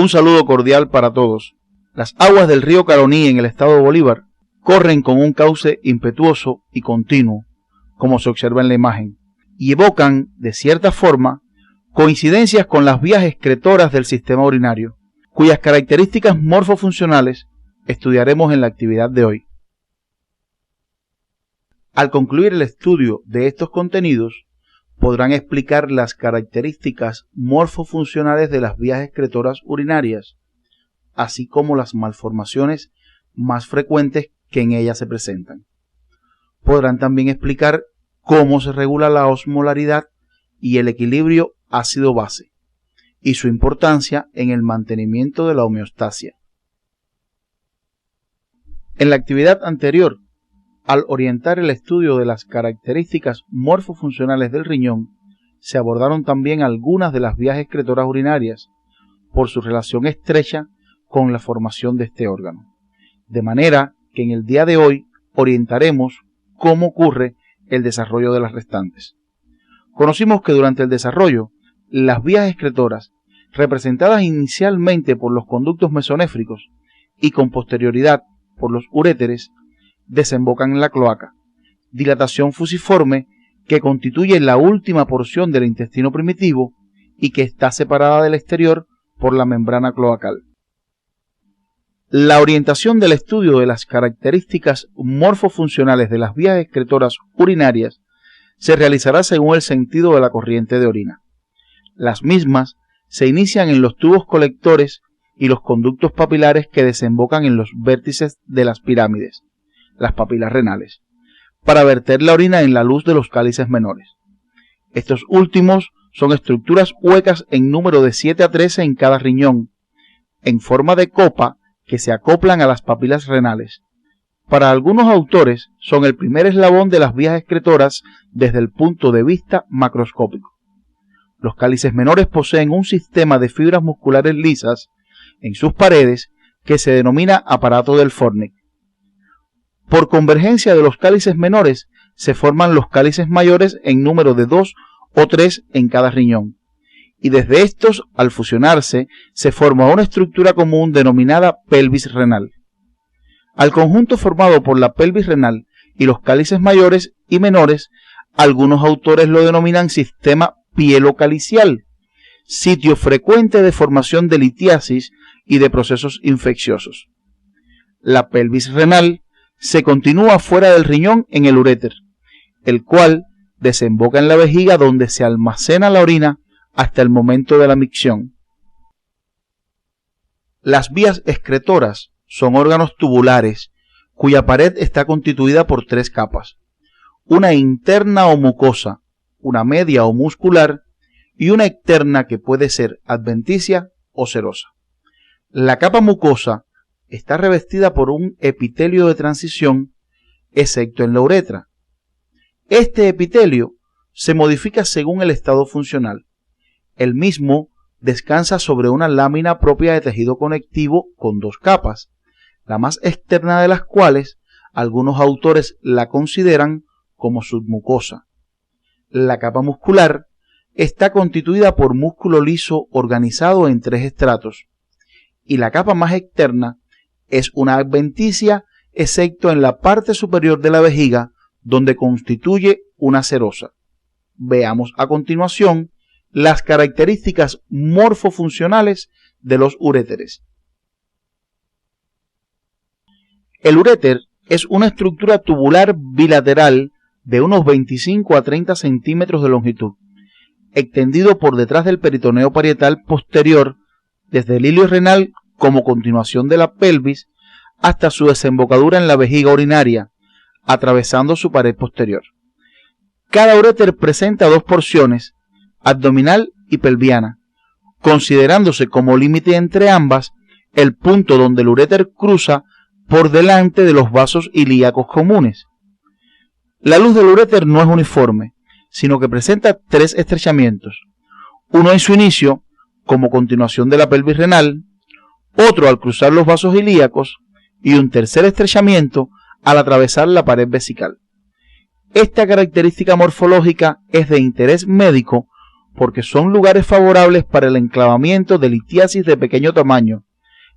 Un saludo cordial para todos. Las aguas del río Caroní en el estado de Bolívar corren con un cauce impetuoso y continuo, como se observa en la imagen, y evocan, de cierta forma, coincidencias con las vías excretoras del sistema urinario, cuyas características morfofuncionales estudiaremos en la actividad de hoy. Al concluir el estudio de estos contenidos, podrán explicar las características morfofuncionales de las vías excretoras urinarias, así como las malformaciones más frecuentes que en ellas se presentan. Podrán también explicar cómo se regula la osmolaridad y el equilibrio ácido-base, y su importancia en el mantenimiento de la homeostasia. En la actividad anterior, al orientar el estudio de las características morfofuncionales del riñón, se abordaron también algunas de las vías excretoras urinarias, por su relación estrecha con la formación de este órgano. De manera que en el día de hoy orientaremos cómo ocurre el desarrollo de las restantes. Conocimos que durante el desarrollo, las vías excretoras, representadas inicialmente por los conductos mesonéfricos y con posterioridad por los uréteres, desembocan en la cloaca, dilatación fusiforme que constituye la última porción del intestino primitivo y que está separada del exterior por la membrana cloacal. La orientación del estudio de las características morfofuncionales de las vías excretoras urinarias se realizará según el sentido de la corriente de orina. Las mismas se inician en los tubos colectores y los conductos papilares que desembocan en los vértices de las pirámides, las papilas renales, para verter la orina en la luz de los cálices menores. Estos últimos son estructuras huecas en número de 7 a 13 en cada riñón, en forma de copa que se acoplan a las papilas renales. Para algunos autores son el primer eslabón de las vías excretoras desde el punto de vista macroscópico. Los cálices menores poseen un sistema de fibras musculares lisas en sus paredes que se denomina aparato del Fornich. Por convergencia de los cálices menores se forman los cálices mayores en número de 2 o 3 en cada riñón, y desde estos, al fusionarse, se forma una estructura común denominada pelvis renal. Al conjunto formado por la pelvis renal y los cálices mayores y menores, algunos autores lo denominan sistema pielocalicial, sitio frecuente de formación de litiasis y de procesos infecciosos. La pelvis renal se continúa fuera del riñón en el uréter, el cual desemboca en la vejiga donde se almacena la orina hasta el momento de la micción. Las vías excretoras son órganos tubulares cuya pared está constituida por 3 capas, una interna o mucosa, una media o muscular y una externa que puede ser adventicia o serosa. La capa mucosa está revestida por un epitelio de transición, excepto en la uretra. Este epitelio se modifica según el estado funcional. El mismo descansa sobre una lámina propia de tejido conectivo con 2 capas, la más externa de las cuales algunos autores la consideran como submucosa. La capa muscular está constituida por músculo liso organizado en 3 estratos, y la capa más externa es una adventicia, excepto en la parte superior de la vejiga, donde constituye una serosa. Veamos a continuación las características morfofuncionales de los uréteres. El uréter es una estructura tubular bilateral de unos 25 a 30 centímetros de longitud, extendido por detrás del peritoneo parietal posterior, desde el hilio renal como continuación de la pelvis hasta su desembocadura en la vejiga urinaria, atravesando su pared posterior. Cada uréter presenta 2 porciones, abdominal y pelviana, considerándose como límite entre ambas el punto donde el uréter cruza por delante de los vasos ilíacos comunes. La luz del uréter no es uniforme, sino que presenta 3 estrechamientos, uno en su inicio, como continuación de la pelvis renal, otro al cruzar los vasos ilíacos y un tercer estrechamiento al atravesar la pared vesical. Esta característica morfológica es de interés médico porque son lugares favorables para el enclavamiento de litiasis de pequeño tamaño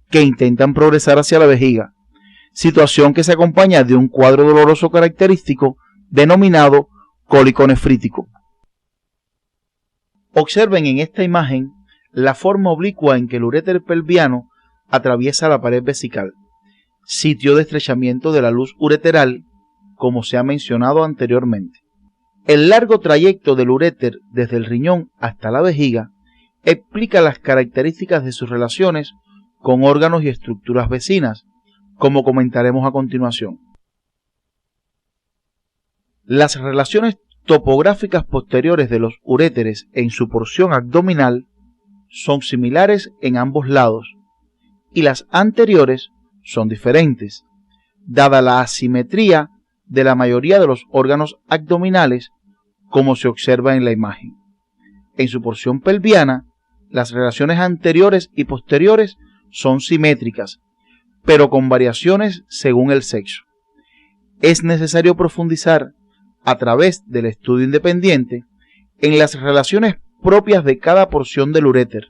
que intentan progresar hacia la vejiga, situación que se acompaña de un cuadro doloroso característico denominado cólico nefrítico. Observen en esta imagen la forma oblicua en que el uréter pelviano atraviesa la pared vesical, sitio de estrechamiento de la luz ureteral, como se ha mencionado anteriormente. El largo trayecto del uréter desde el riñón hasta la vejiga explica las características de sus relaciones con órganos y estructuras vecinas, como comentaremos a continuación. Las relaciones topográficas posteriores de los uréteres en su porción abdominal son similares en ambos lados y las anteriores son diferentes, dada la asimetría de la mayoría de los órganos abdominales, como se observa en la imagen. En su porción pelviana, las relaciones anteriores y posteriores son simétricas, pero con variaciones según el sexo. Es necesario profundizar, a través del estudio independiente, en las relaciones propias de cada porción del uréter,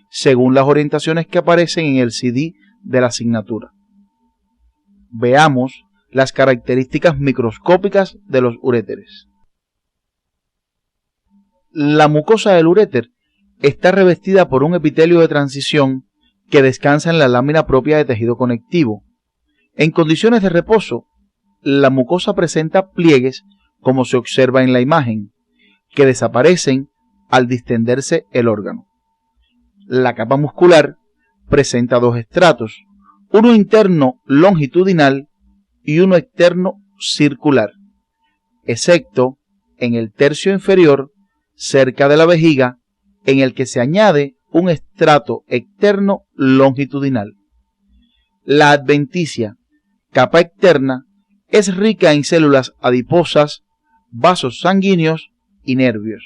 según las orientaciones que aparecen en el CD de la asignatura. Veamos las características microscópicas de los uréteres. La mucosa del uréter está revestida por un epitelio de transición que descansa en la lámina propia de tejido conectivo. En condiciones de reposo, la mucosa presenta pliegues, como se observa en la imagen, que desaparecen al distenderse el órgano. La capa muscular presenta dos estratos, uno interno longitudinal y uno externo circular, excepto en el tercio inferior, cerca de la vejiga, en el que se añade un estrato externo longitudinal. La adventicia, capa externa, es rica en células adiposas, vasos sanguíneos y nervios.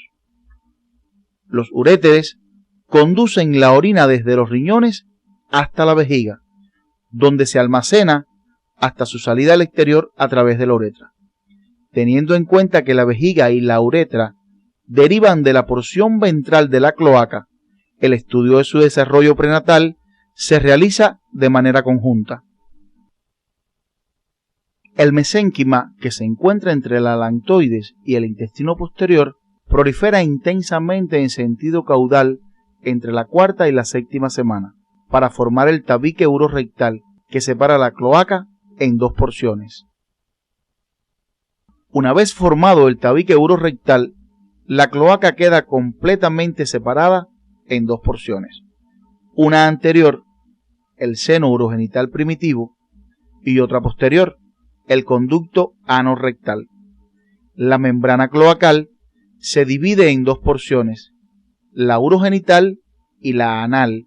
Los uréteres conducen la orina desde los riñones hasta la vejiga, donde se almacena hasta su salida al exterior a través de la uretra. Teniendo en cuenta que la vejiga y la uretra derivan de la porción ventral de la cloaca, el estudio de su desarrollo prenatal se realiza de manera conjunta. El mesénquima, que se encuentra entre la alantoides y el intestino posterior, prolifera intensamente en sentido caudal entre la cuarta y la séptima semana, para formar el tabique urorectal que separa la cloaca en dos porciones. Una vez formado el tabique urorectal, la cloaca queda completamente separada en dos porciones. Una anterior, el seno urogenital primitivo, y otra posterior, el conducto anorrectal. La membrana cloacal se divide en dos porciones, la urogenital y la anal.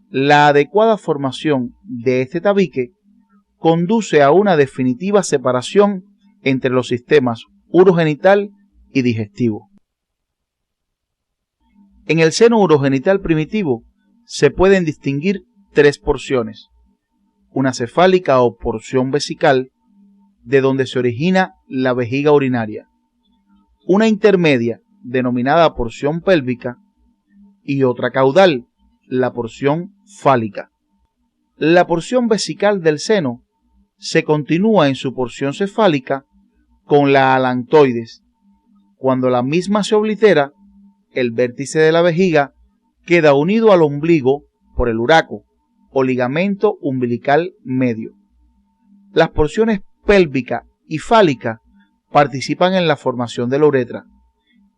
La adecuada formación de este tabique conduce a una definitiva separación entre los sistemas urogenital y digestivo. En el seno urogenital primitivo se pueden distinguir tres porciones: una cefálica o porción vesical, de donde se origina la vejiga urinaria, una intermedia, denominada porción pélvica, y otra caudal, la porción fálica. La porción vesical del seno se continúa en su porción cefálica con la alantoides. Cuando la misma se oblitera, el vértice de la vejiga queda unido al ombligo por el uraco o ligamento umbilical medio. Las porciones pélvica y fálica participan en la formación de la uretra,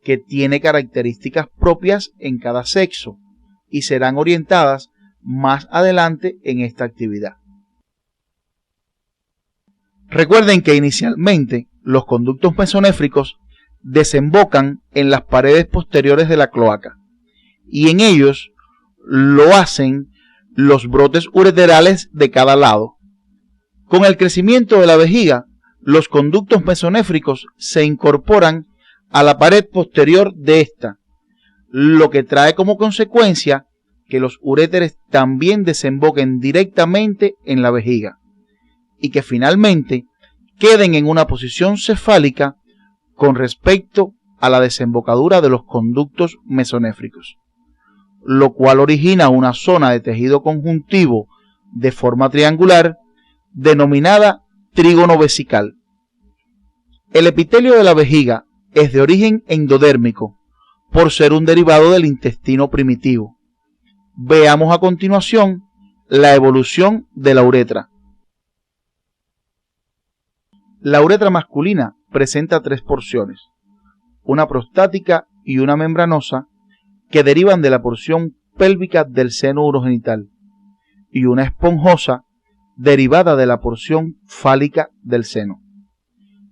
que tiene características propias en cada sexo y serán orientadas más adelante en esta actividad. Recuerden que inicialmente los conductos mesonéfricos desembocan en las paredes posteriores de la cloaca y en ellos lo hacen los brotes ureterales de cada lado. Con el crecimiento de la vejiga, los conductos mesonéfricos se incorporan a la pared posterior de esta, lo que trae como consecuencia que los uréteres también desemboquen directamente en la vejiga y que finalmente queden en una posición cefálica con respecto a la desembocadura de los conductos mesonéfricos, lo cual origina una zona de tejido conjuntivo de forma triangular denominada trígono vesical. El epitelio de la vejiga es de origen endodérmico por ser un derivado del intestino primitivo. Veamos a continuación la evolución de la uretra. La uretra masculina presenta 3 porciones, una prostática y una membranosa, que derivan de la porción pélvica del seno urogenital, y una esponjosa derivada de la porción fálica del seno.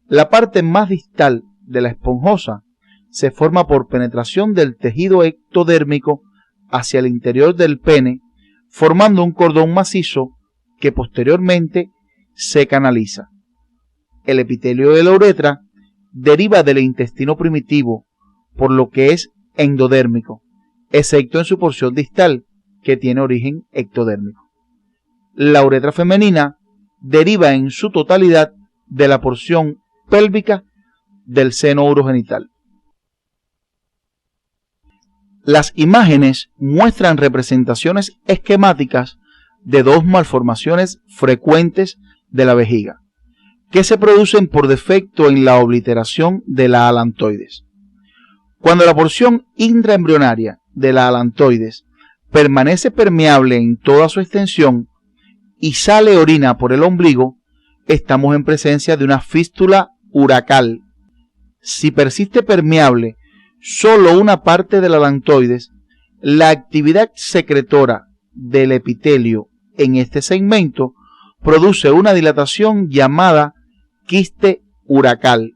La parte más distal de la esponjosa se forma por penetración del tejido ectodérmico hacia el interior del pene, formando un cordón macizo que posteriormente se canaliza. El epitelio de la uretra deriva del intestino primitivo, por lo que es endodérmico, excepto en su porción distal, que tiene origen ectodérmico. La uretra femenina deriva en su totalidad de la porción pélvica del seno urogenital. Las imágenes muestran representaciones esquemáticas de 2 malformaciones frecuentes de la vejiga, que se producen por defecto en la obliteración de la alantoides. Cuando la porción intraembrionaria de la alantoides permanece permeable en toda su extensión y sale orina por el ombligo, estamos en presencia de una fístula uracal. Si persiste permeable solo una parte de la alantoides, la actividad secretora del epitelio en este segmento produce una dilatación llamada quiste uracal.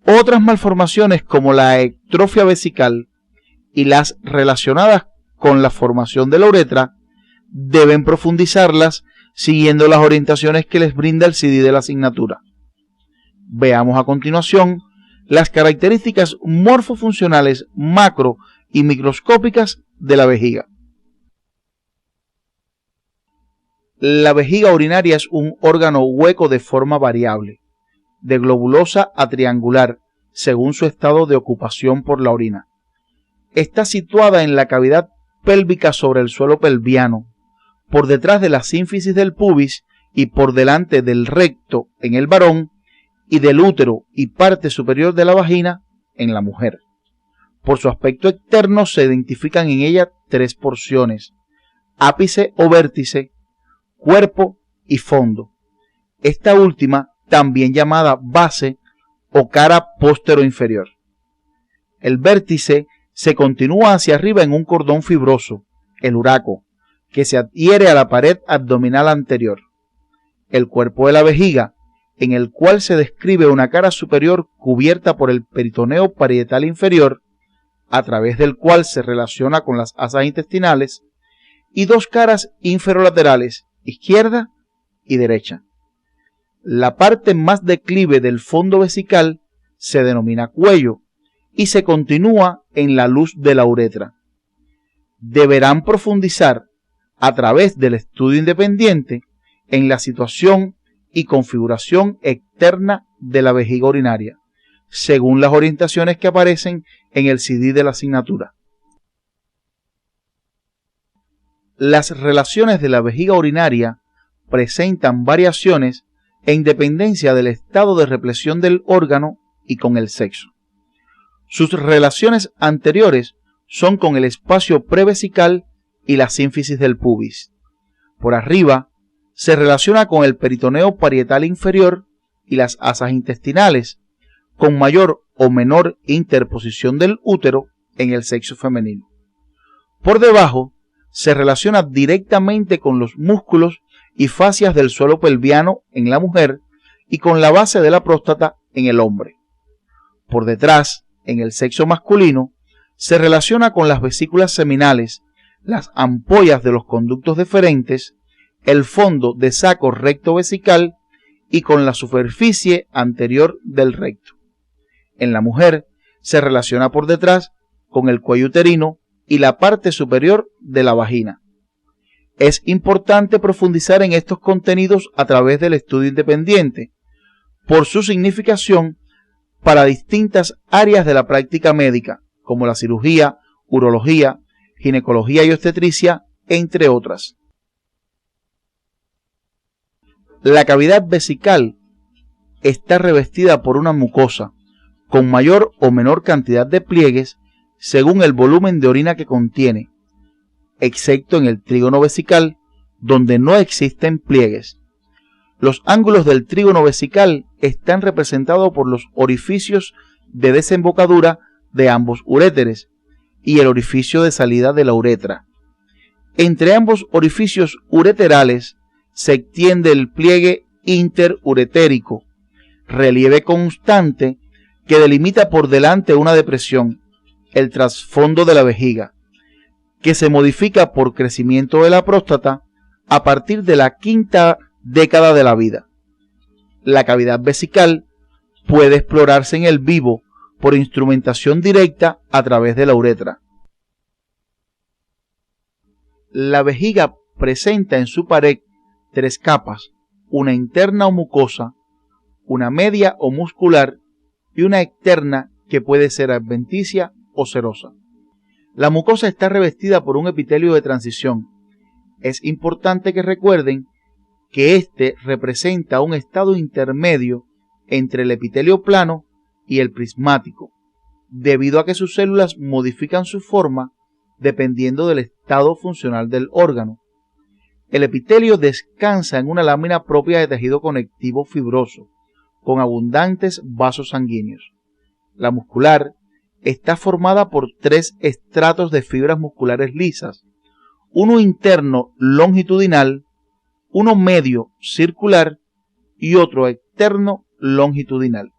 Otras malformaciones como la ectrofia vesical y las relacionadas con la formación de la uretra deben profundizarlas siguiendo las orientaciones que les brinda el CD de la asignatura. Veamos a continuación las características morfofuncionales macro y microscópicas de la vejiga. La vejiga urinaria es un órgano hueco de forma variable, de globulosa a triangular, según su estado de ocupación por la orina. Está situada en la cavidad pélvica sobre el suelo pelviano, por detrás de la sínfisis del pubis y por delante del recto en el varón y del útero y parte superior de la vagina en la mujer. Por su aspecto externo se identifican en ella 3 porciones: ápice o vértice, cuerpo y fondo. Esta última también llamada base o cara póstero-inferior. El vértice se continúa hacia arriba en un cordón fibroso, el uraco, que se adhiere a la pared abdominal anterior. El cuerpo de la vejiga, en el cual se describe una cara superior cubierta por el peritoneo parietal inferior, a través del cual se relaciona con las asas intestinales, y 2 caras inferolaterales, izquierda y derecha. La parte más declive del fondo vesical se denomina cuello y se continúa en la luz de la uretra. Deberán profundizar a través del estudio independiente en la situación y configuración externa de la vejiga urinaria, según las orientaciones que aparecen en el CD de la asignatura. Las relaciones de la vejiga urinaria presentan variaciones en dependencia del estado de represión del órgano y con el sexo. Sus relaciones anteriores son con el espacio prevesical y la sínfisis del pubis. Por arriba se relaciona con el peritoneo parietal inferior y las asas intestinales, con mayor o menor interposición del útero en el sexo femenino. Por debajo se relaciona directamente con los músculos y fascias del suelo pelviano en la mujer y con la base de la próstata en el hombre. Por detrás, en el sexo masculino, se relaciona con las vesículas seminales, las ampollas de los conductos deferentes, el fondo de saco recto vesical y con la superficie anterior del recto. En la mujer se relaciona por detrás con el cuello uterino y la parte superior de la vagina. Es importante profundizar en estos contenidos a través del estudio independiente, por su significación para distintas áreas de la práctica médica, como la cirugía, urología, ginecología y obstetricia, entre otras. La cavidad vesical está revestida por una mucosa con mayor o menor cantidad de pliegues según el volumen de orina que contiene, excepto en el trígono vesical, donde no existen pliegues. Los ángulos del trígono vesical están representados por los orificios de desembocadura de ambos uréteres y el orificio de salida de la uretra. Entre ambos orificios ureterales se extiende el pliegue interuretérico, relieve constante que delimita por delante una depresión, el trasfondo de la vejiga, que se modifica por crecimiento de la próstata a partir de la quinta década de la vida. La cavidad vesical puede explorarse en el vivo por instrumentación directa a través de la uretra. La vejiga presenta en su pared 3 capas, una interna o mucosa, una media o muscular y una externa que puede ser adventicia o serosa. La mucosa está revestida por un epitelio de transición. Es importante que recuerden que este representa un estado intermedio entre el epitelio plano y el prismático, debido a que sus células modifican su forma dependiendo del estado funcional del órgano. El epitelio descansa en una lámina propia de tejido conectivo fibroso, con abundantes vasos sanguíneos. La muscular está formada por 3 estratos de fibras musculares lisas, uno interno longitudinal, uno medio circular y otro externo longitudinal.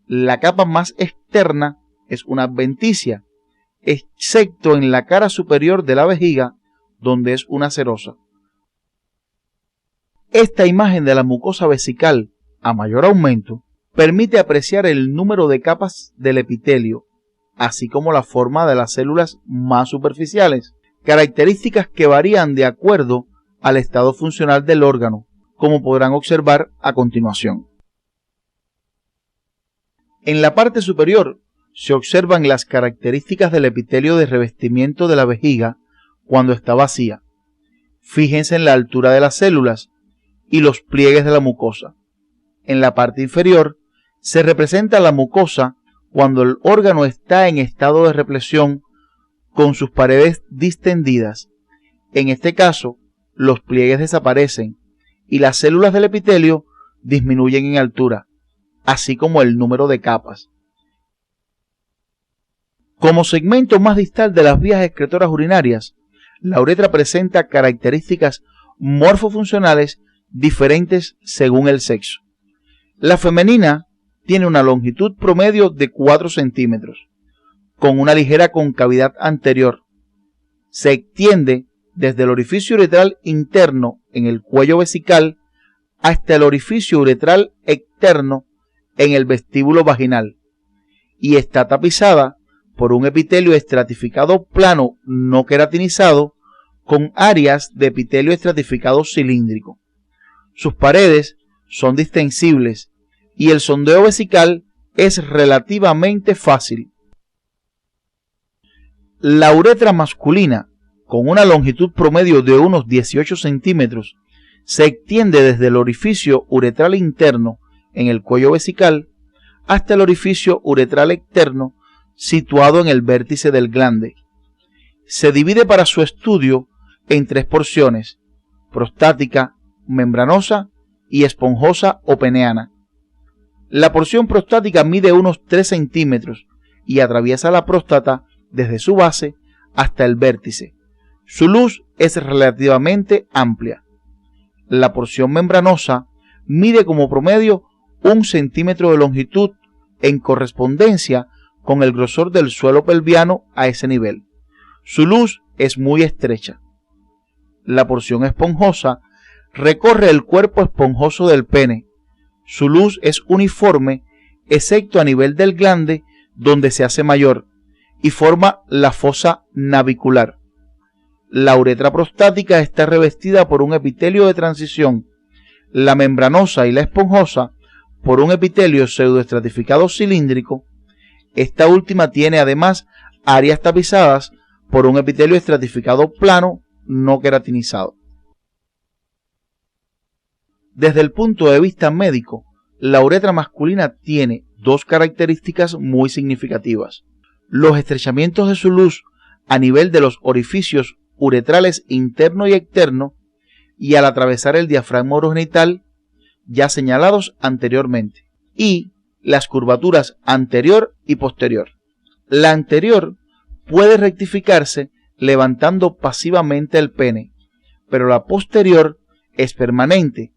La capa más externa es una adventicia, excepto en la cara superior de la vejiga, donde es una serosa. Esta imagen de la mucosa vesical a mayor aumento permite apreciar el número de capas del epitelio, así como la forma de las células más superficiales, características que varían de acuerdo al estado funcional del órgano, como podrán observar a continuación. En la parte superior se observan las características del epitelio de revestimiento de la vejiga cuando está vacía. Fíjense en la altura de las células y los pliegues de la mucosa. En la parte inferior se representa la mucosa cuando el órgano está en estado de represión con sus paredes distendidas. En este caso, los pliegues desaparecen y las células del epitelio disminuyen en altura, así como el número de capas. Como segmento más distal de las vías excretoras urinarias, la uretra presenta características morfofuncionales diferentes según el sexo. La femenina tiene una longitud promedio de 4 centímetros, con una ligera concavidad anterior. Se extiende desde el orificio uretral interno en el cuello vesical hasta el orificio uretral externo en el vestíbulo vaginal y está tapizada por un epitelio estratificado plano no queratinizado con áreas de epitelio estratificado cilíndrico. Sus paredes son distensibles y el sondeo vesical es relativamente fácil. La uretra masculina, con una longitud promedio de unos 18 centímetros, se extiende desde el orificio uretral interno en el cuello vesical hasta el orificio uretral externo situado en el vértice del glande. Se divide para su estudio en 3 porciones: prostática, membranosa y esponjosa o peneana. La porción prostática mide unos 3 centímetros y atraviesa la próstata desde su base hasta el vértice. Su luz es relativamente amplia. La porción membranosa mide como promedio 1 centímetro de longitud en correspondencia con el grosor del suelo pelviano a ese nivel. Su luz es muy estrecha. La porción esponjosa recorre el cuerpo esponjoso del pene. Su luz es uniforme, excepto a nivel del glande, donde se hace mayor, y forma la fosa navicular. La uretra prostática está revestida por un epitelio de transición. La membranosa y la esponjosa por un epitelio pseudoestratificado cilíndrico. Esta última tiene además áreas tapizadas por un epitelio estratificado plano no queratinizado. Desde el punto de vista médico, la uretra masculina tiene dos características muy significativas. Los estrechamientos de su luz a nivel de los orificios uretrales interno y externo y al atravesar el diafragma urogenital ya señalados anteriormente, y las curvaturas anterior y posterior. La anterior puede rectificarse levantando pasivamente el pene, pero la posterior es permanente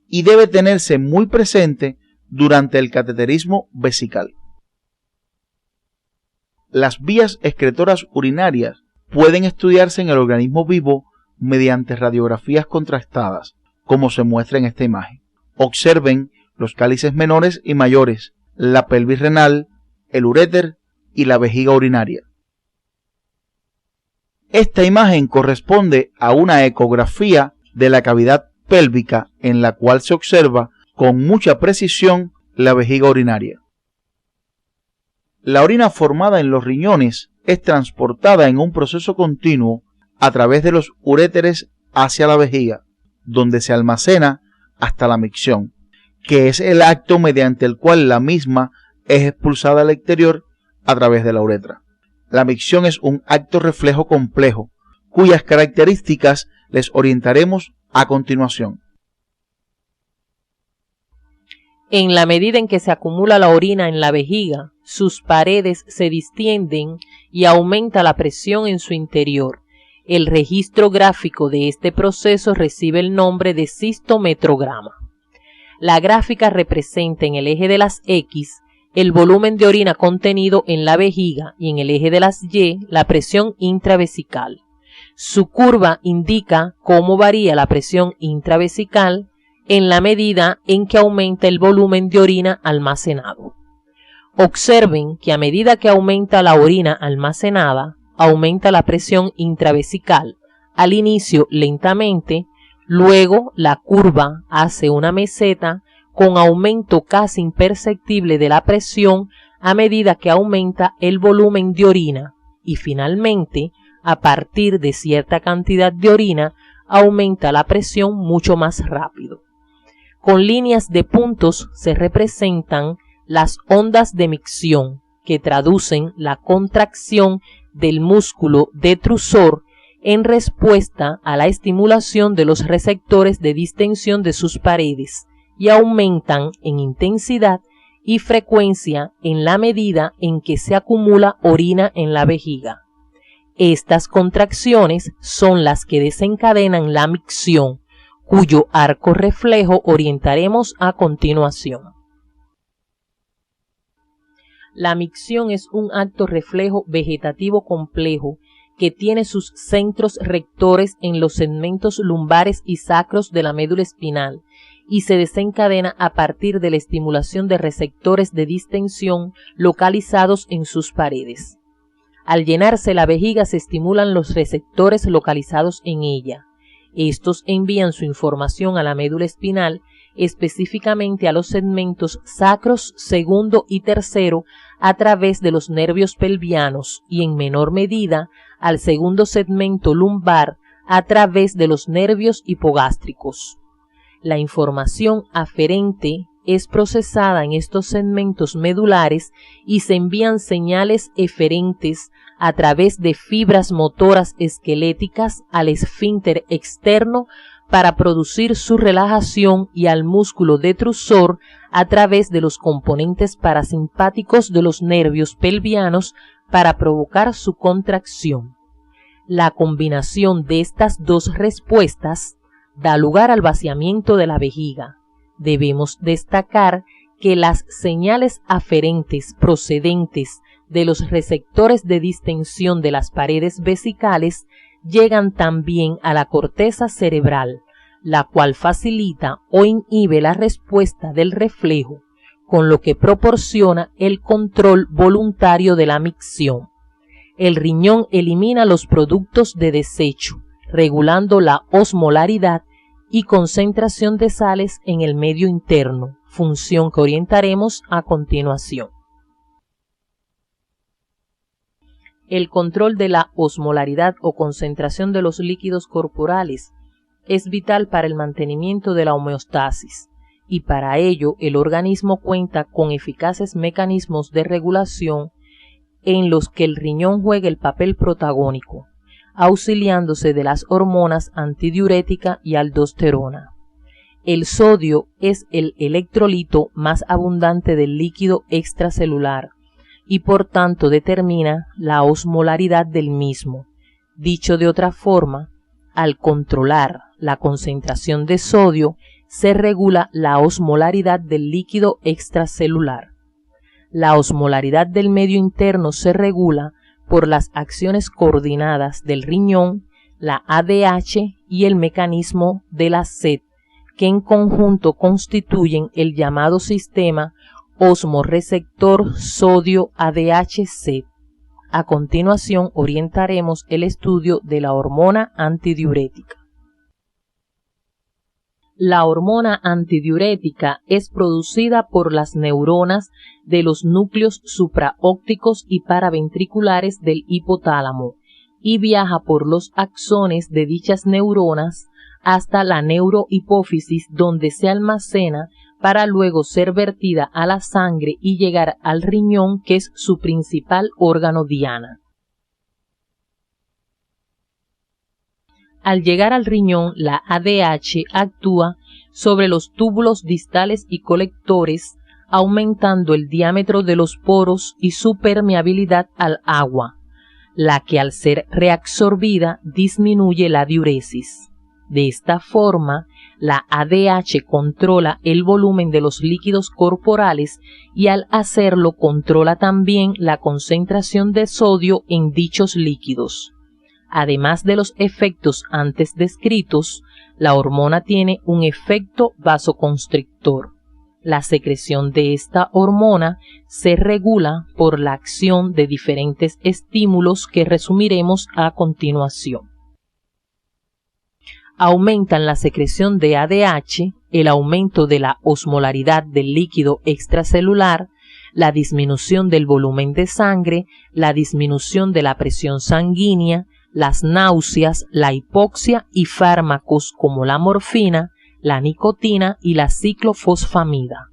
y debe tenerse muy presente durante el cateterismo vesical. Las vías excretoras urinarias pueden estudiarse en el organismo vivo mediante radiografías contrastadas, como se muestra en esta imagen. Observen los cálices menores y mayores, la pelvis renal, el uréter y la vejiga urinaria. Esta imagen corresponde a una ecografía de la cavidad pélvica en la cual se observa con mucha precisión la vejiga urinaria. La orina formada en los riñones es transportada en un proceso continuo a través de los uréteres hacia la vejiga, donde se almacena hasta la micción, que es el acto mediante el cual la misma es expulsada al exterior a través de la uretra. La micción es un acto reflejo complejo, cuyas características les orientaremos a continuación. En la medida en que se acumula la orina en la vejiga, sus paredes se distienden y aumenta la presión en su interior. El registro gráfico de este proceso recibe el nombre de cistometrograma. La gráfica representa en el eje de las X el volumen de orina contenido en la vejiga y en el eje de las Y la presión intravesical. Su curva indica cómo varía la presión intravesical en la medida en que aumenta el volumen de orina almacenado. Observen que a medida que aumenta la orina almacenada, aumenta la presión intravesical, al inicio lentamente, luego la curva hace una meseta con aumento casi imperceptible de la presión a medida que aumenta el volumen de orina y finalmente, a partir de cierta cantidad de orina, aumenta la presión mucho más rápido. Con líneas de puntos se representan las ondas de micción, que traducen la contracción del músculo detrusor en respuesta a la estimulación de los receptores de distensión de sus paredes y aumentan en intensidad y frecuencia en la medida en que se acumula orina en la vejiga. Estas contracciones son las que desencadenan la micción, cuyo arco reflejo orientaremos a continuación. La micción es un acto reflejo vegetativo complejo que tiene sus centros rectores en los segmentos lumbares y sacros de la médula espinal y se desencadena a partir de la estimulación de receptores de distensión localizados en sus paredes. Al llenarse la vejiga se estimulan los receptores localizados en ella. Estos envían su información a la médula espinal, específicamente a los segmentos sacros, segundo y tercero, a través de los nervios pelvianos y en menor medida al segundo segmento lumbar a través de los nervios hipogástricos. La información aferente es procesada en estos segmentos medulares y se envían señales eferentes a través de fibras motoras esqueléticas al esfínter externo para producir su relajación y al músculo detrusor a través de los componentes parasimpáticos de los nervios pelvianos para provocar su contracción. La combinación de estas dos respuestas da lugar al vaciamiento de la vejiga. Debemos destacar que las señales aferentes procedentes de los receptores de distensión de las paredes vesicales llegan también a la corteza cerebral, la cual facilita o inhibe la respuesta del reflejo, con lo que proporciona el control voluntario de la micción. El riñón elimina los productos de desecho, regulando la osmolaridad y concentración de sales en el medio interno, función que orientaremos a continuación. El control de la osmolaridad o concentración de los líquidos corporales es vital para el mantenimiento de la homeostasis, y para ello el organismo cuenta con eficaces mecanismos de regulación en los que el riñón juega el papel protagónico, auxiliándose de las hormonas antidiurética y aldosterona. El sodio es el electrolito más abundante del líquido extracelular y por tanto determina la osmolaridad del mismo. Dicho de otra forma, al controlar la concentración de sodio, se regula la osmolaridad del líquido extracelular. La osmolaridad del medio interno se regula por las acciones coordinadas del riñón, la ADH y el mecanismo de la sed, que en conjunto constituyen el llamado sistema osmorreceptor sodio-ADH-sed. A continuación orientaremos el estudio de la hormona antidiurética. La hormona antidiurética es producida por las neuronas de los núcleos supraópticos y paraventriculares del hipotálamo y viaja por los axones de dichas neuronas hasta la neurohipófisis, donde se almacena para luego ser vertida a la sangre y llegar al riñón, que es su principal órgano diana. Al llegar al riñón, la ADH actúa sobre los túbulos distales y colectores, aumentando el diámetro de los poros y su permeabilidad al agua, la que al ser reabsorbida disminuye la diuresis. De esta forma, la ADH controla el volumen de los líquidos corporales y al hacerlo controla también la concentración de sodio en dichos líquidos. Además de los efectos antes descritos, la hormona tiene un efecto vasoconstrictor. La secreción de esta hormona se regula por la acción de diferentes estímulos que resumiremos a continuación. Aumentan la secreción de ADH, el aumento de la osmolaridad del líquido extracelular, la disminución del volumen de sangre, la disminución de la presión sanguínea, las náuseas, la hipoxia y fármacos como la morfina, la nicotina y la ciclofosfamida.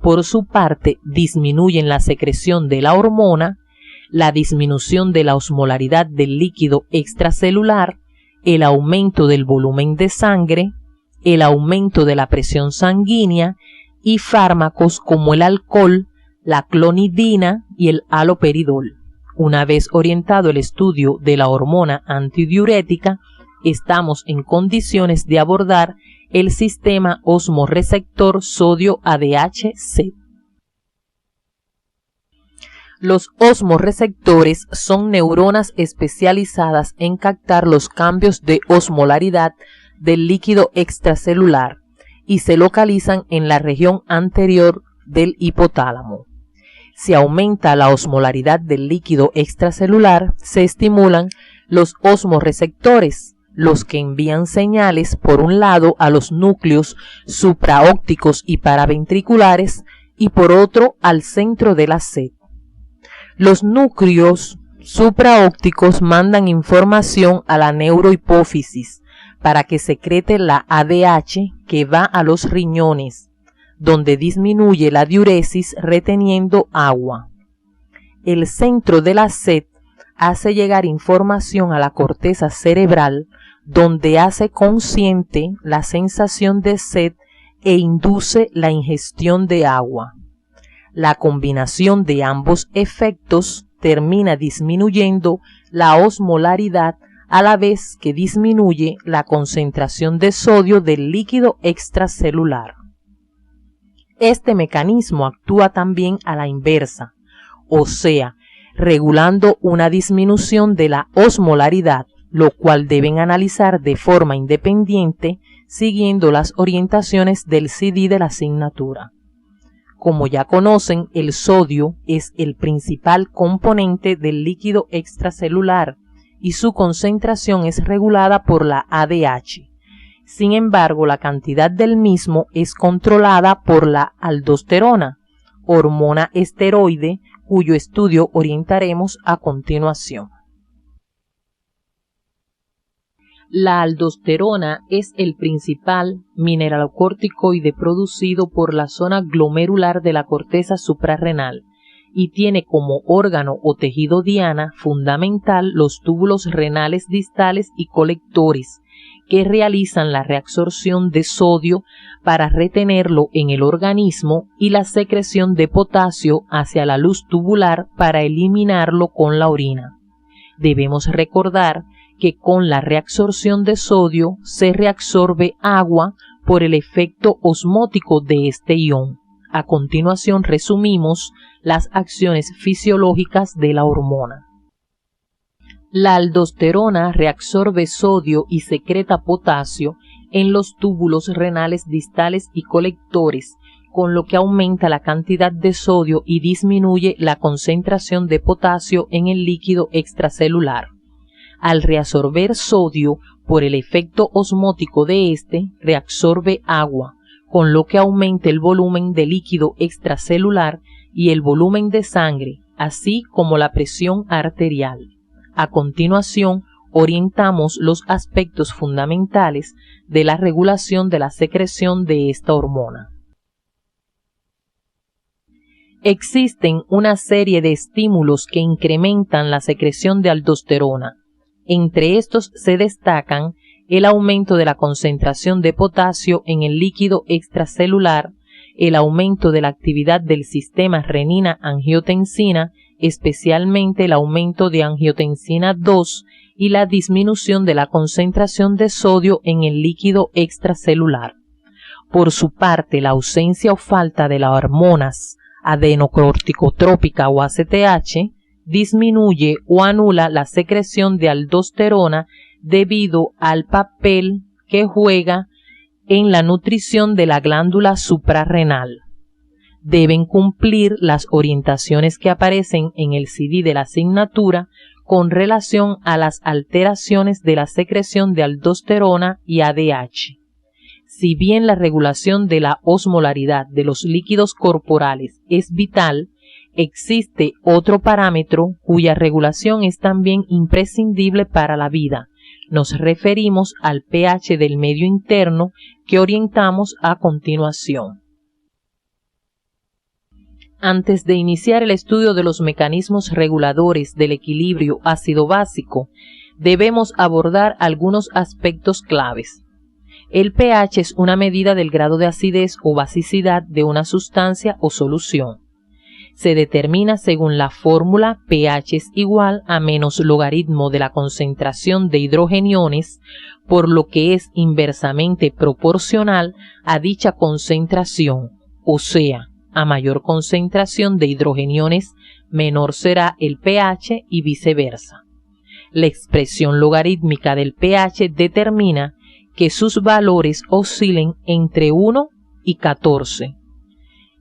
Por su parte, disminuyen la secreción de la hormona, la disminución de la osmolaridad del líquido extracelular, el aumento del volumen de sangre, el aumento de la presión sanguínea y fármacos como el alcohol, la clonidina y el haloperidol. Una vez orientado el estudio de la hormona antidiurética, estamos en condiciones de abordar el sistema osmorreceptor sodio-ADH-sed. Los osmorreceptores son neuronas especializadas en captar los cambios de osmolaridad del líquido extracelular y se localizan en la región anterior del hipotálamo. Si aumenta la osmolaridad del líquido extracelular, se estimulan los osmorreceptores, los que envían señales por un lado a los núcleos supraópticos y paraventriculares y por otro al centro de la sed. Los núcleos supraópticos mandan información a la neurohipófisis para que secrete la ADH que va a los riñones, donde disminuye la diuresis reteniendo agua. El centro de la sed hace llegar información a la corteza cerebral, donde hace consciente la sensación de sed e induce la ingestión de agua. La combinación de ambos efectos termina disminuyendo la osmolaridad a la vez que disminuye la concentración de sodio del líquido extracelular. Este mecanismo actúa también a la inversa, o sea, regulando una disminución de la osmolaridad, lo cual deben analizar de forma independiente siguiendo las orientaciones del CD de la asignatura. Como ya conocen, el sodio es el principal componente del líquido extracelular y su concentración es regulada por la ADH. Sin embargo, la cantidad del mismo es controlada por la aldosterona, hormona esteroide, cuyo estudio orientaremos a continuación. La aldosterona es el principal mineralocorticoide producido por la zona glomerular de la corteza suprarrenal y tiene como órgano o tejido diana fundamental los túbulos renales distales y colectores, que realizan la reabsorción de sodio para retenerlo en el organismo y la secreción de potasio hacia la luz tubular para eliminarlo con la orina. Debemos recordar que con la reabsorción de sodio se reabsorbe agua por el efecto osmótico de este ion. A continuación resumimos las acciones fisiológicas de la hormona. La aldosterona reabsorbe sodio y secreta potasio en los túbulos renales distales y colectores, con lo que aumenta la cantidad de sodio y disminuye la concentración de potasio en el líquido extracelular. Al reabsorber sodio por el efecto osmótico de este, reabsorbe agua, con lo que aumenta el volumen de líquido extracelular y el volumen de sangre, así como la presión arterial. A continuación, orientamos los aspectos fundamentales de la regulación de la secreción de esta hormona. Existen una serie de estímulos que incrementan la secreción de aldosterona. Entre estos se destacan el aumento de la concentración de potasio en el líquido extracelular, el aumento de la actividad del sistema renina-angiotensina, especialmente el aumento de angiotensina 2 y la disminución de la concentración de sodio en el líquido extracelular. Por su parte, la ausencia o falta de las hormonas adenocorticotrópica o ACTH disminuye o anula la secreción de aldosterona debido al papel que juega en la nutrición de la glándula suprarrenal. Deben cumplir las orientaciones que aparecen en el CD de la asignatura con relación a las alteraciones de la secreción de aldosterona y ADH. Si bien la regulación de la osmolaridad de los líquidos corporales es vital, existe otro parámetro cuya regulación es también imprescindible para la vida. Nos referimos al pH del medio interno que orientamos a continuación. Antes de iniciar el estudio de los mecanismos reguladores del equilibrio ácido-básico, debemos abordar algunos aspectos claves. El pH es una medida del grado de acidez o basicidad de una sustancia o solución. Se determina según la fórmula pH es igual a menos logaritmo de la concentración de hidrogeniones, por lo que es inversamente proporcional a dicha concentración, o sea, a mayor concentración de hidrogeniones, menor será el pH y viceversa. La expresión logarítmica del pH determina que sus valores oscilen entre 1 y 14.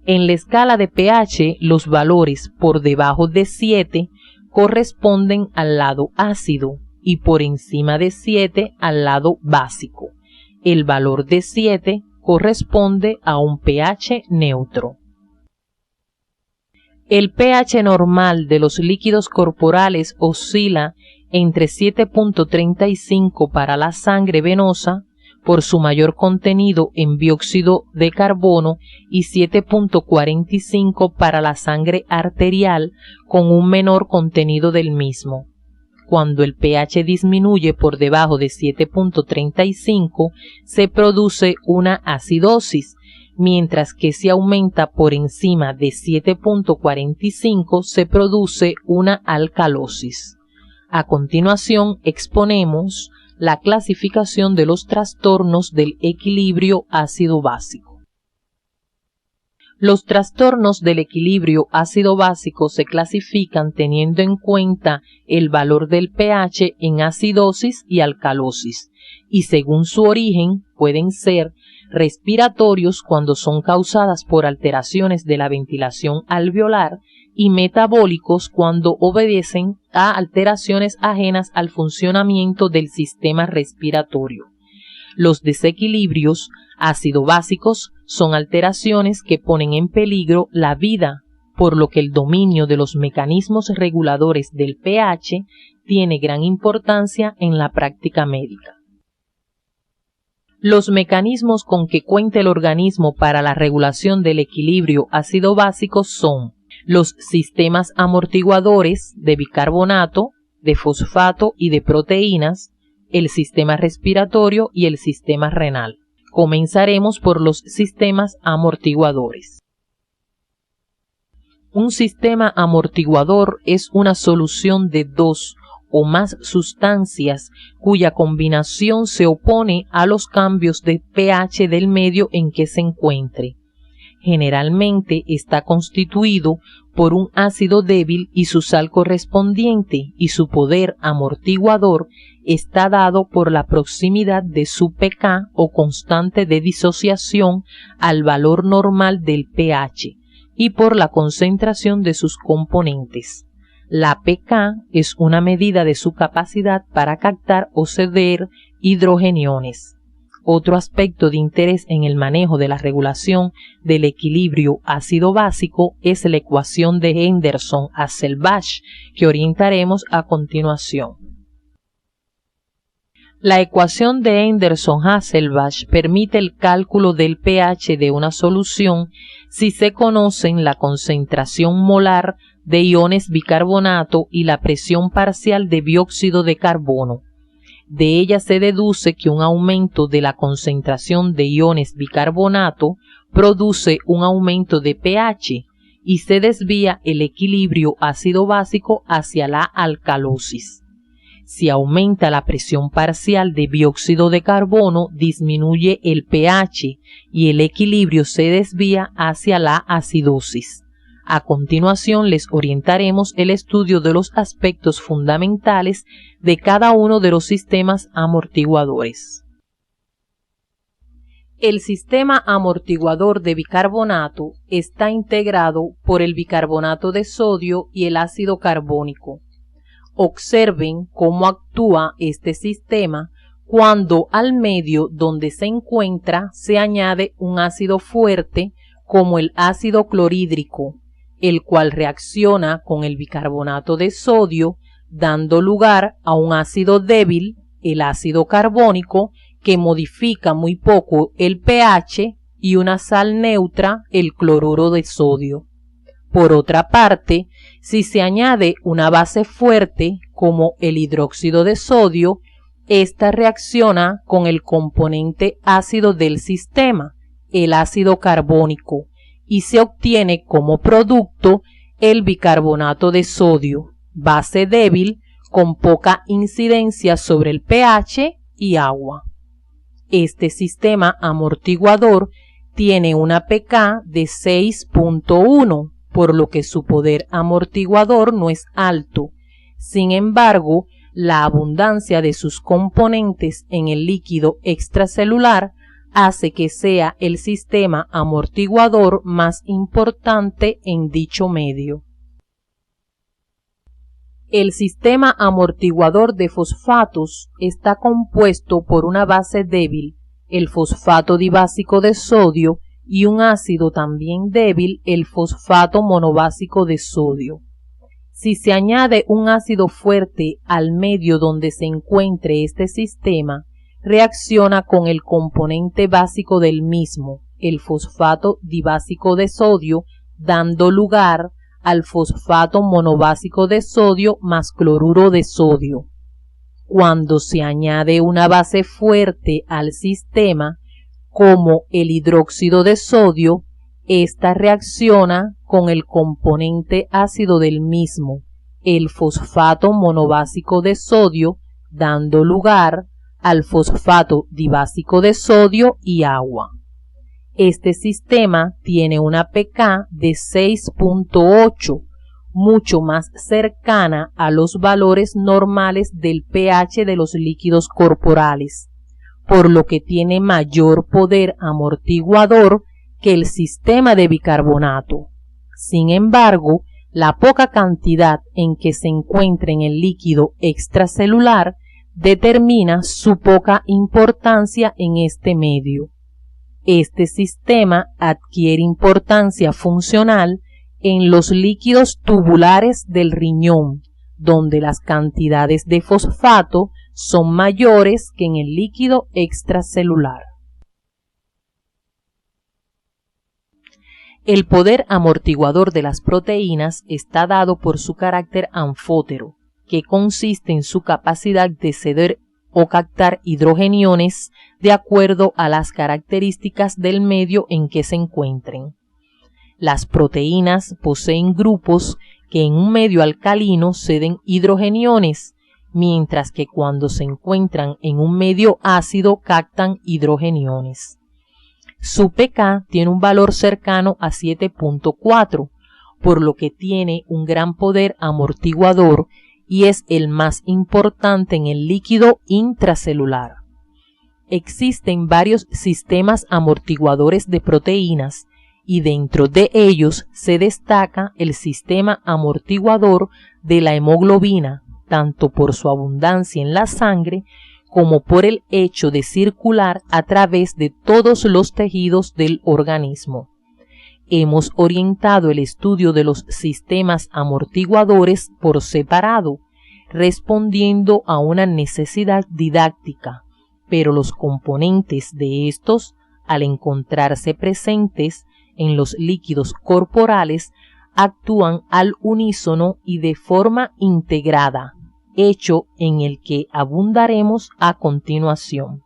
En la escala de pH, los valores por debajo de 7 corresponden al lado ácido y por encima de 7 al lado básico. El valor de 7 corresponde a un pH neutro. El pH normal de los líquidos corporales oscila entre 7.35 para la sangre venosa, por su mayor contenido en dióxido de carbono, y 7.45 para la sangre arterial, con un menor contenido del mismo. Cuando el pH disminuye por debajo de 7.35, se produce una acidosis, mientras que si aumenta por encima de 7.45 se produce una alcalosis. A continuación exponemos la clasificación de los trastornos del equilibrio ácido-básico. Los trastornos del equilibrio ácido-básico se clasifican teniendo en cuenta el valor del pH en acidosis y alcalosis, y según su origen pueden ser respiratorios cuando son causadas por alteraciones de la ventilación alveolar y metabólicos cuando obedecen a alteraciones ajenas al funcionamiento del sistema respiratorio. Los desequilibrios ácido-básicos son alteraciones que ponen en peligro la vida, por lo que el dominio de los mecanismos reguladores del pH tiene gran importancia en la práctica médica. Los mecanismos con que cuenta el organismo para la regulación del equilibrio ácido-básico son los sistemas amortiguadores de bicarbonato, de fosfato y de proteínas, el sistema respiratorio y el sistema renal. Comenzaremos por los sistemas amortiguadores. Un sistema amortiguador es una solución de dos o más sustancias cuya combinación se opone a los cambios de pH del medio en que se encuentre. Generalmente está constituido por un ácido débil y su sal correspondiente, y su poder amortiguador está dado por la proximidad de su pK o constante de disociación al valor normal del pH y por la concentración de sus componentes. La pK es una medida de su capacidad para captar o ceder hidrogeniones. Otro aspecto de interés en el manejo de la regulación del equilibrio ácido-básico es la ecuación de Henderson-Hasselbalch, que orientaremos a continuación. La ecuación de Henderson-Hasselbalch permite el cálculo del pH de una solución si se conocen la concentración molar de iones bicarbonato y la presión parcial de dióxido de carbono. De ella se deduce que un aumento de la concentración de iones bicarbonato produce un aumento de pH y se desvía el equilibrio ácido-básico hacia la alcalosis. Si aumenta la presión parcial de dióxido de carbono, disminuye el pH y el equilibrio se desvía hacia la acidosis. A continuación les orientaremos el estudio de los aspectos fundamentales de cada uno de los sistemas amortiguadores. El sistema amortiguador de bicarbonato está integrado por el bicarbonato de sodio y el ácido carbónico. Observen cómo actúa este sistema cuando al medio donde se encuentra se añade un ácido fuerte como el ácido clorhídrico, el cual reacciona con el bicarbonato de sodio, dando lugar a un ácido débil, el ácido carbónico, que modifica muy poco el pH, y una sal neutra, el cloruro de sodio. Por otra parte, si se añade una base fuerte, como el hidróxido de sodio, esta reacciona con el componente ácido del sistema, el ácido carbónico, y se obtiene como producto el bicarbonato de sodio, base débil con poca incidencia sobre el pH y agua. Este sistema amortiguador tiene una pK de 6.1, por lo que su poder amortiguador no es alto. Sin embargo, la abundancia de sus componentes en el líquido extracelular hace que sea el sistema amortiguador más importante en dicho medio. El sistema amortiguador de fosfatos está compuesto por una base débil, el fosfato dibásico de sodio, y un ácido también débil, el fosfato monobásico de sodio. Si se añade un ácido fuerte al medio donde se encuentre este sistema, reacciona con el componente básico del mismo, el fosfato dibásico de sodio, dando lugar al fosfato monobásico de sodio más cloruro de sodio. Cuando se añade una base fuerte al sistema, como el hidróxido de sodio, esta reacciona con el componente ácido del mismo, el fosfato monobásico de sodio, dando lugar al fosfato dibásico de sodio y agua. Este sistema tiene una pK de 6.8, mucho más cercana a los valores normales del pH de los líquidos corporales, por lo que tiene mayor poder amortiguador que el sistema de bicarbonato. Sin embargo, la poca cantidad en que se encuentra en el líquido extracelular determina su poca importancia en este medio. Este sistema adquiere importancia funcional en los líquidos tubulares del riñón, donde las cantidades de fosfato son mayores que en el líquido extracelular. El poder amortiguador de las proteínas está dado por su carácter anfótero, que consiste en su capacidad de ceder o captar hidrogeniones de acuerdo a las características del medio en que se encuentren. Las proteínas poseen grupos que en un medio alcalino ceden hidrogeniones, mientras que cuando se encuentran en un medio ácido captan hidrogeniones. Su pK tiene un valor cercano a 7.4, por lo que tiene un gran poder amortiguador y es el más importante en el líquido intracelular. Existen varios sistemas amortiguadores de proteínas y dentro de ellos se destaca el sistema amortiguador de la hemoglobina, tanto por su abundancia en la sangre como por el hecho de circular a través de todos los tejidos del organismo. Hemos orientado el estudio de los sistemas amortiguadores por separado, respondiendo a una necesidad didáctica, pero los componentes de estos, al encontrarse presentes en los líquidos corporales, actúan al unísono y de forma integrada, hecho en el que abundaremos a continuación.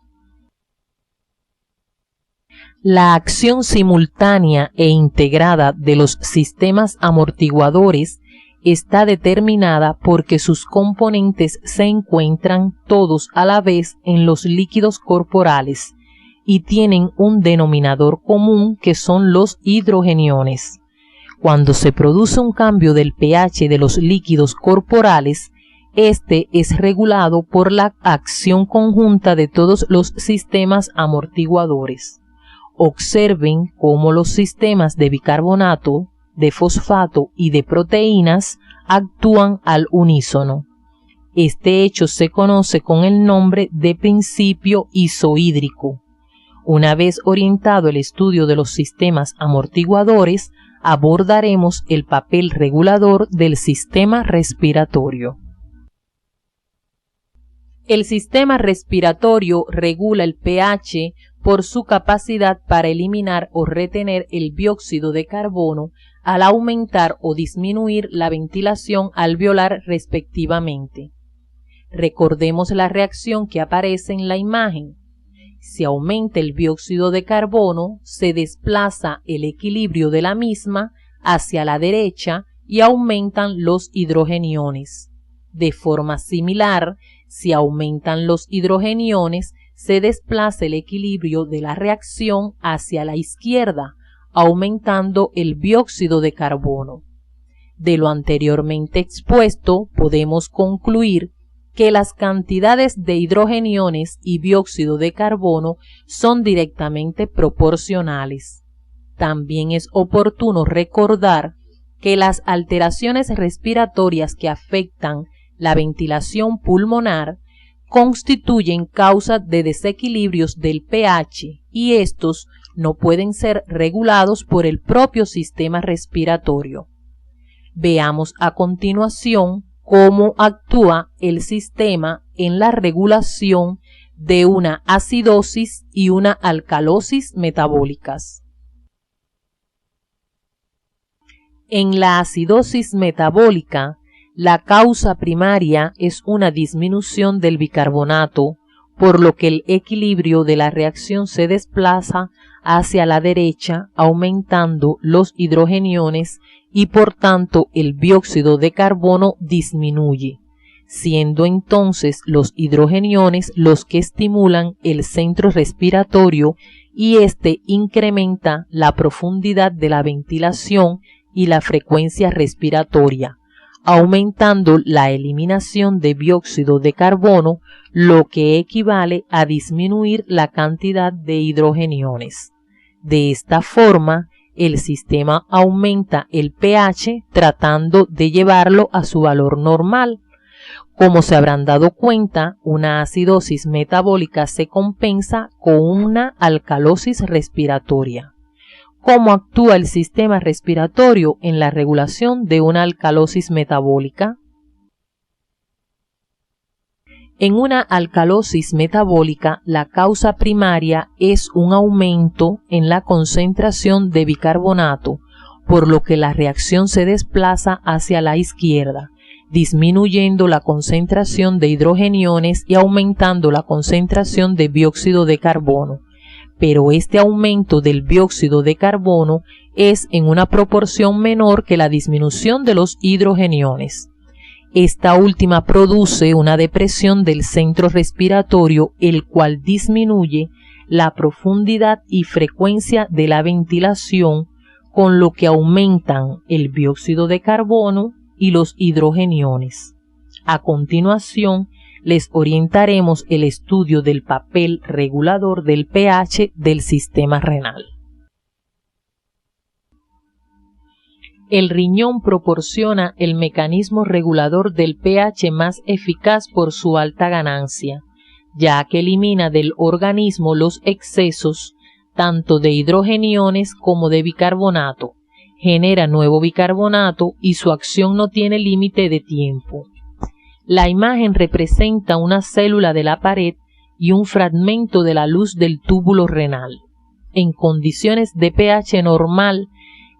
La acción simultánea e integrada de los sistemas amortiguadores está determinada porque sus componentes se encuentran todos a la vez en los líquidos corporales y tienen un denominador común que son los hidrogeniones. Cuando se produce un cambio del pH de los líquidos corporales, este es regulado por la acción conjunta de todos los sistemas amortiguadores. Observen cómo los sistemas de bicarbonato, de fosfato y de proteínas actúan al unísono. Este hecho se conoce con el nombre de principio isohídrico. Una vez orientado el estudio de los sistemas amortiguadores, abordaremos el papel regulador del sistema respiratorio. El sistema respiratorio regula el pH por su capacidad para eliminar o retener el dióxido de carbono al aumentar o disminuir la ventilación alveolar respectivamente. Recordemos la reacción que aparece en la imagen. Si aumenta el dióxido de carbono, se desplaza el equilibrio de la misma hacia la derecha y aumentan los hidrogeniones. De forma similar, si aumentan los hidrogeniones, se desplaza el equilibrio de la reacción hacia la izquierda, aumentando el dióxido de carbono. De lo anteriormente expuesto, podemos concluir que las cantidades de hidrogeniones y dióxido de carbono son directamente proporcionales. También es oportuno recordar que las alteraciones respiratorias que afectan la ventilación pulmonar constituyen causa de desequilibrios del pH y estos no pueden ser regulados por el propio sistema respiratorio. Veamos a continuación cómo actúa el sistema en la regulación de una acidosis y una alcalosis metabólicas. En la acidosis metabólica, la causa primaria es una disminución del bicarbonato, por lo que el equilibrio de la reacción se desplaza hacia la derecha, aumentando los hidrogeniones y por tanto el dióxido de carbono disminuye, siendo entonces los hidrogeniones los que estimulan el centro respiratorio y este incrementa la profundidad de la ventilación y la frecuencia respiratoria, aumentando la eliminación de dióxido de carbono, lo que equivale a disminuir la cantidad de hidrogeniones. De esta forma, el sistema aumenta el pH tratando de llevarlo a su valor normal, Como se habrán dado cuenta, una acidosis metabólica se compensa con una alcalosis respiratoria. ¿Cómo actúa el sistema respiratorio en la regulación de una alcalosis metabólica? En una alcalosis metabólica, la causa primaria es un aumento en la concentración de bicarbonato, por lo que la reacción se desplaza hacia la izquierda, disminuyendo la concentración de hidrogeniones y aumentando la concentración de dióxido de carbono. Pero este aumento del dióxido de carbono es en una proporción menor que la disminución de los hidrogeniones. Esta última produce una depresión del centro respiratorio, el cual disminuye la profundidad y frecuencia de la ventilación, con lo que aumentan el dióxido de carbono y los hidrogeniones. A continuación, les orientaremos el estudio del papel regulador del pH del sistema renal. El riñón proporciona el mecanismo regulador del pH más eficaz por su alta ganancia, ya que elimina del organismo los excesos tanto de hidrogeniones como de bicarbonato, genera nuevo bicarbonato y su acción no tiene límite de tiempo. La imagen representa una célula de la pared y un fragmento de la luz del túbulo renal. En condiciones de pH normal,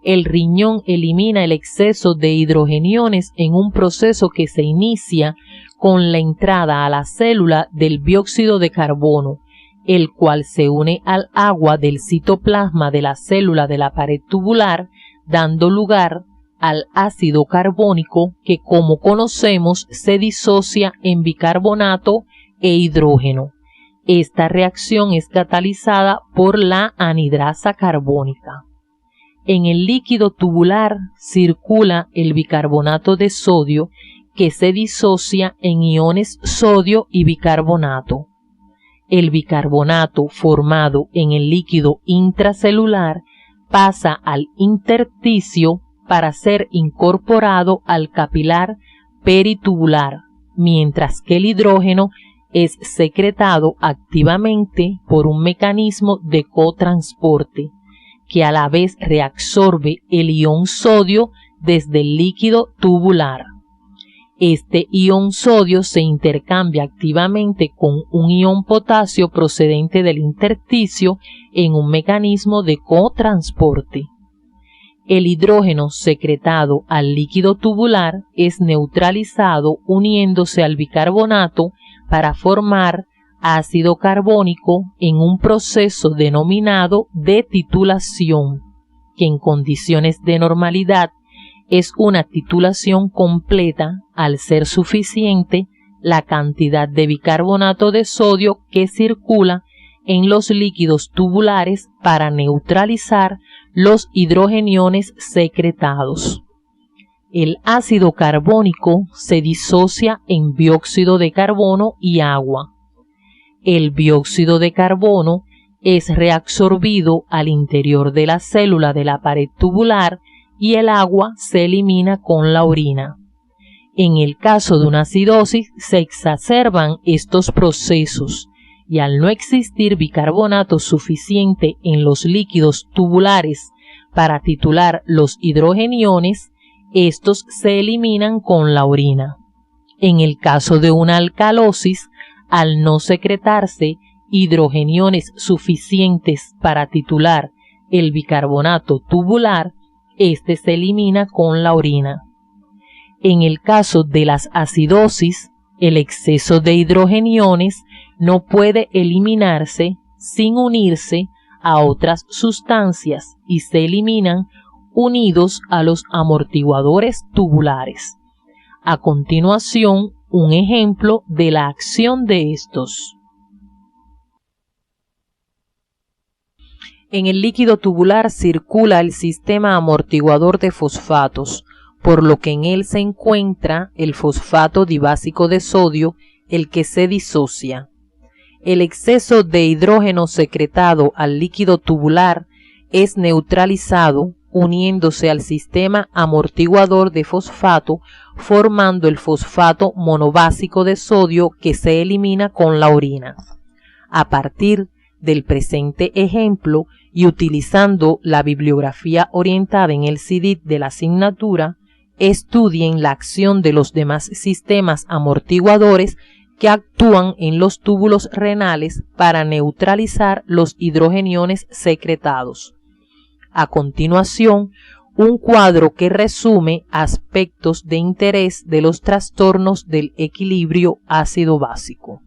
el riñón elimina el exceso de hidrogeniones en un proceso que se inicia con la entrada a la célula del dióxido de carbono, el cual se une al agua del citoplasma de la célula de la pared tubular, dando lugar al ácido carbónico que, como conocemos, se disocia en bicarbonato e hidrógeno. Esta reacción es catalizada por la anhidrasa carbónica. En el líquido tubular circula el bicarbonato de sodio que se disocia en iones sodio y bicarbonato. El bicarbonato formado en el líquido intracelular pasa al intersticio para ser incorporado al capilar peritubular, mientras que el hidrógeno es secretado activamente por un mecanismo de cotransporte, que a la vez reabsorbe el ion sodio desde el líquido tubular. Este ion sodio se intercambia activamente con un ion potasio procedente del intersticio en un mecanismo de cotransporte. El hidrógeno secretado al líquido tubular es neutralizado uniéndose al bicarbonato para formar ácido carbónico en un proceso denominado de titulación, que en condiciones de normalidad es una titulación completa al ser suficiente la cantidad de bicarbonato de sodio que circula en los líquidos tubulares para neutralizar los hidrogeniones secretados. El ácido carbónico se disocia en dióxido de carbono y agua. El dióxido de carbono es reabsorbido al interior de la célula de la pared tubular y el agua se elimina con la orina. En el caso de una acidosis se exacerban estos procesos y al no existir bicarbonato suficiente en los líquidos tubulares para titular los hidrogeniones, estos se eliminan con la orina. En el caso de una alcalosis, al no secretarse hidrogeniones suficientes para titular el bicarbonato tubular, este se elimina con la orina. En el caso de las acidosis, el exceso de hidrogeniones no puede eliminarse sin unirse a otras sustancias y se eliminan unidos a los amortiguadores tubulares. A continuación, un ejemplo de la acción de estos. En el líquido tubular circula el sistema amortiguador de fosfatos, por lo que en él se encuentra el fosfato dibásico de sodio, el que se disocia. El exceso de hidrógeno secretado al líquido tubular es neutralizado uniéndose al sistema amortiguador de fosfato, formando el fosfato monobásico de sodio que se elimina con la orina. A partir del presente ejemplo y utilizando la bibliografía orientada en el CIDIT de la asignatura, estudien la acción de los demás sistemas amortiguadores que actúan en los túbulos renales para neutralizar los hidrogeniones secretados. A continuación, un cuadro que resume aspectos de interés de los trastornos del equilibrio ácido-básico.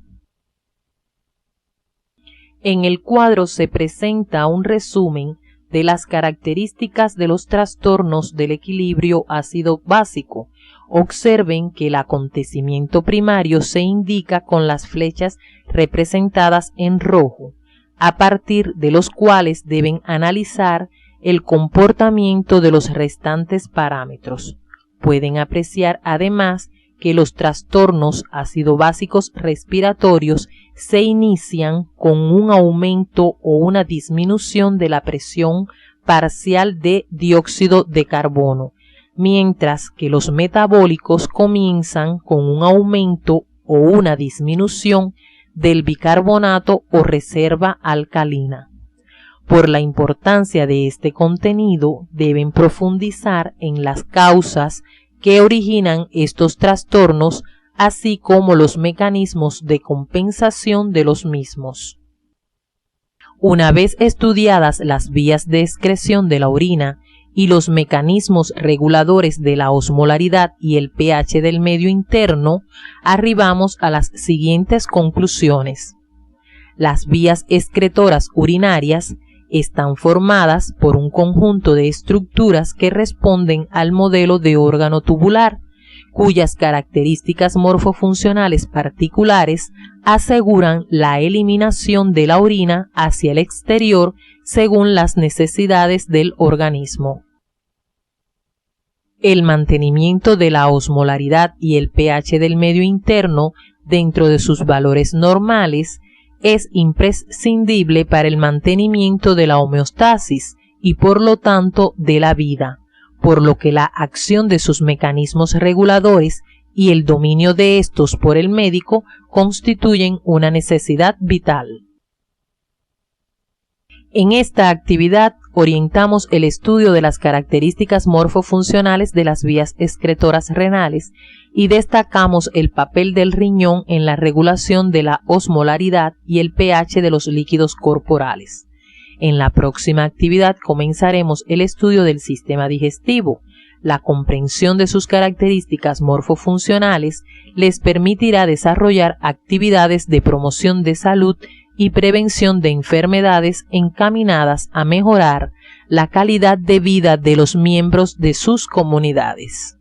En el cuadro se presenta un resumen de las características de los trastornos del equilibrio ácido-básico. Observen que el acontecimiento primario se indica con las flechas representadas en rojo, a partir de los cuales deben analizar el comportamiento de los restantes parámetros. Pueden apreciar además que los trastornos ácido-básicos respiratorios se inician con un aumento o una disminución de la presión parcial de dióxido de carbono, mientras que los metabólicos comienzan con un aumento o una disminución del bicarbonato o reserva alcalina. Por la importancia de este contenido, deben profundizar en las causas que originan estos trastornos, así como los mecanismos de compensación de los mismos. Una vez estudiadas las vías de excreción de la orina y los mecanismos reguladores de la osmolaridad y el pH del medio interno, arribamos a las siguientes conclusiones. Las vías excretoras urinarias están formadas por un conjunto de estructuras que responden al modelo de órgano tubular, cuyas características morfofuncionales particulares aseguran la eliminación de la orina hacia el exterior según las necesidades del organismo. El mantenimiento de la osmolaridad y el pH del medio interno dentro de sus valores normales es imprescindible para el mantenimiento de la homeostasis y por lo tanto de la vida, por lo que la acción de sus mecanismos reguladores y el dominio de estos por el médico constituyen una necesidad vital. En esta actividad orientamos el estudio de las características morfofuncionales de las vías excretoras renales y destacamos el papel del riñón en la regulación de la osmolaridad y el pH de los líquidos corporales. En la próxima actividad comenzaremos el estudio del sistema digestivo. La comprensión de sus características morfofuncionales les permitirá desarrollar actividades de promoción de salud y prevención de enfermedades encaminadas a mejorar la calidad de vida de los miembros de sus comunidades.